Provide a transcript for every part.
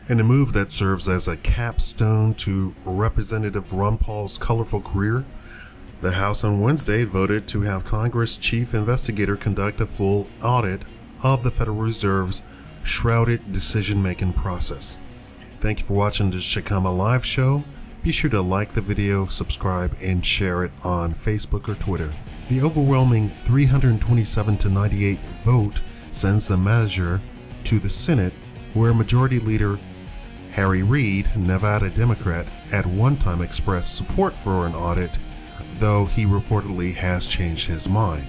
In a move that serves as a capstone to Representative Ron Paul's colorful career, the House on Wednesday voted to have Congress Chief Investigator conduct a full audit of the Federal Reserve's shrouded decision-making process. Thank you for watching the Shakama Live show. Be sure to like the video, subscribe, and share it on Facebook or Twitter. The overwhelming 327-98 vote sends the measure to the Senate, where Majority Leader Harry Reid, Nevada Democrat, at one time expressed support for an audit, though he reportedly has changed his mind.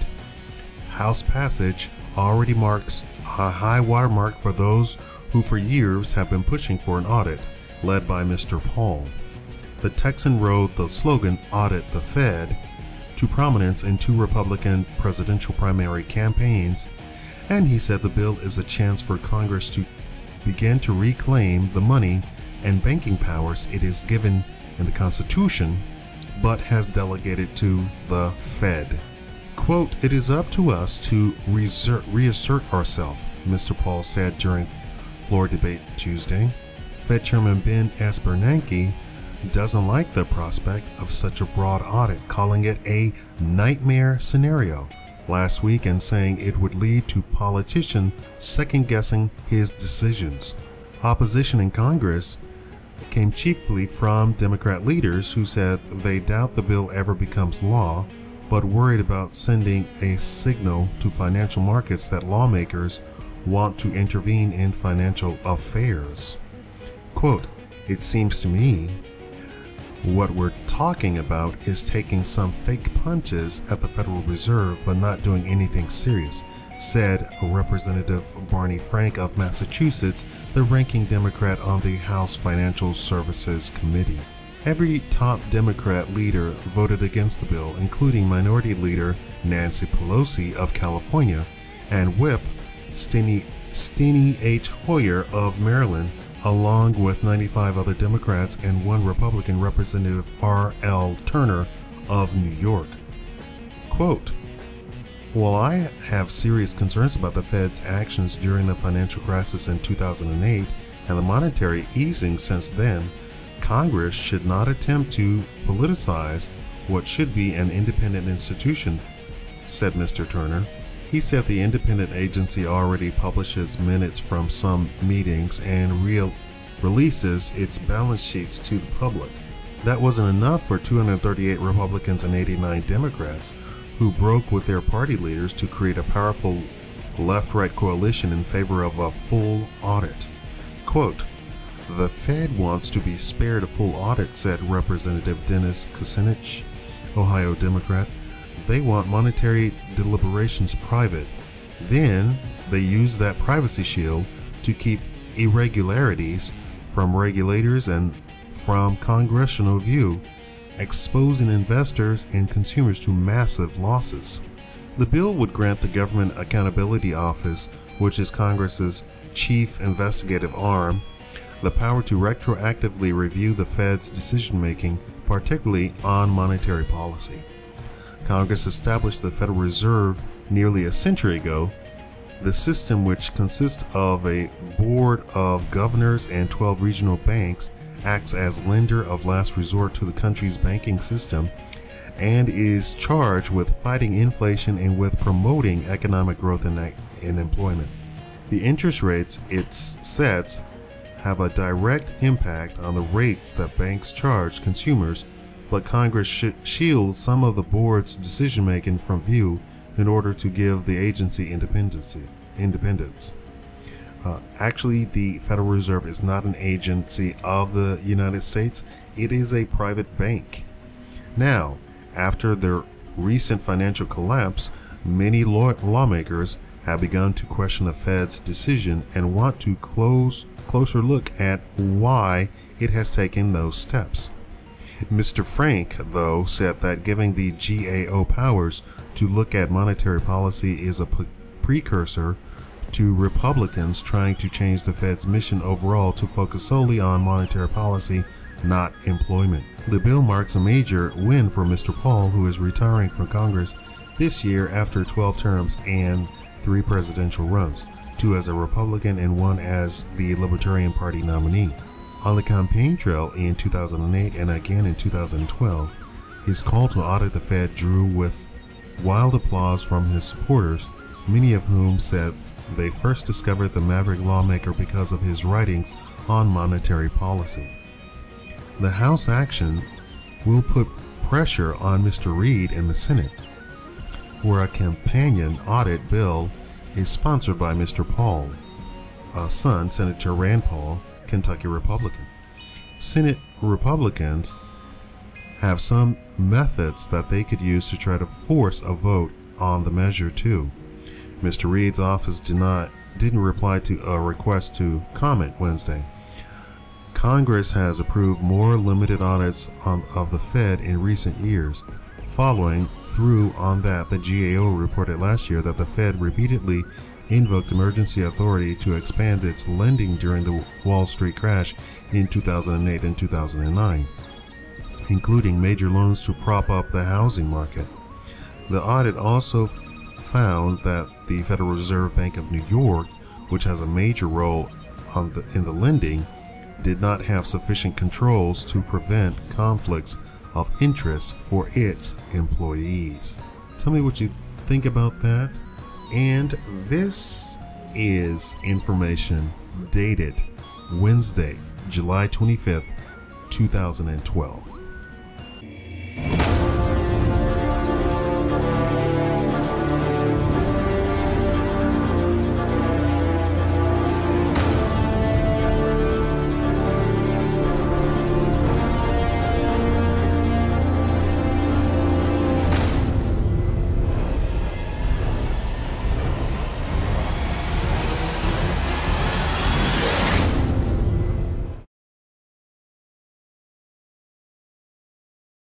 House passage already marks a high watermark for those who for years have been pushing for an audit, led by Mr. Paul. The Texan rode the slogan "Audit the Fed" to prominence in two Republican presidential primary campaigns, and he said the bill is a chance for Congress to begin to reclaim the money and banking powers it is given in the Constitution, but has delegated to the Fed. Quote, "It is up to us to reassert ourselves," Mr. Paul said during floor debate Tuesday. Fed Chairman Ben S. Bernanke doesn't like the prospect of such a broad audit, calling it a nightmare scenario last week and saying it would lead to politicians second-guessing his decisions. Opposition in Congress came chiefly from Democrat leaders who said they doubt the bill ever becomes law, but worried about sending a signal to financial markets that lawmakers want to intervene in financial affairs. Quote, "It seems to me what we're talking about is taking some fake punches at the Federal Reserve but not doing anything serious," said Representative Barney Frank of Massachusetts, the ranking Democrat on the House Financial Services Committee. Every top Democrat leader voted against the bill, including Minority Leader Nancy Pelosi of California and Whip Steny H. Hoyer of Maryland, along with 95 other Democrats and one Republican, Representative R.L. Turner of New York. Quote, "While I have serious concerns about the Fed's actions during the financial crisis in 2008 and the monetary easing since then, Congress should not attempt to politicize what should be an independent institution," said Mr. Turner. He said the independent agency already publishes minutes from some meetings and releases its balance sheets to the public. That wasn't enough for 238 Republicans and 89 Democrats, who broke with their party leaders to create a powerful left-right coalition in favor of a full audit. Quote, "The Fed wants to be spared a full audit," said Representative Dennis Kucinich, Ohio Democrat. "They want monetary deliberations private. Then they use that privacy shield to keep irregularities from regulators and from congressional view, exposing investors and consumers to massive losses." The bill would grant the Government Accountability Office, which is Congress's chief investigative arm, the power to retroactively review the Fed's decision-making, particularly on monetary policy. Congress established the Federal Reserve nearly a century ago. The system, which consists of a board of governors and 12 regional banks, acts as lender of last resort to the country's banking system and is charged with fighting inflation and with promoting economic growth and employment. The interest rates it sets have a direct impact on the rates that banks charge consumers, but Congress shields some of the board's decision-making from view in order to give the agency independence. Actually, the Federal Reserve is not an agency of the United States. It is a private bank. Now, after the recent financial collapse, many lawmakers have begun to question the Fed's decision and want to closer look at why it has taken those steps. Mr. Frank, though, said that giving the GAO powers to look at monetary policy is a precursor to Republicans trying to change the Fed's mission overall to focus solely on monetary policy, not employment. The bill marks a major win for Mr. Paul, who is retiring from Congress this year after 12 terms and 3 presidential runs. two as a Republican and one as the Libertarian Party nominee. On the campaign trail in 2008 and again in 2012, his call to audit the Fed drew with wild applause from his supporters, many of whom said they first discovered the maverick lawmaker because of his writings on monetary policy. The House action will put pressure on Mr. Reid in the Senate, where a companion audit bill is sponsored by Mr. Paul, son, Senator Rand Paul, Kentucky Republican. Senate Republicans have some methods that they could use to try to force a vote on the measure too. Mr. Reid's office didn't reply to a request to comment Wednesday. Congress has approved more limited audits of the Fed in recent years. Following through on that, the GAO reported last year that the Fed repeatedly invoked emergency authority to expand its lending during the Wall Street crash in 2008 and 2009, including major loans to prop up the housing market. The audit also found that the Federal Reserve Bank of New York, which has a major role in the lending, did not have sufficient controls to prevent conflicts of interest for its employees. Tell me what you think about that. And this is information dated Wednesday, July 25th, 2012.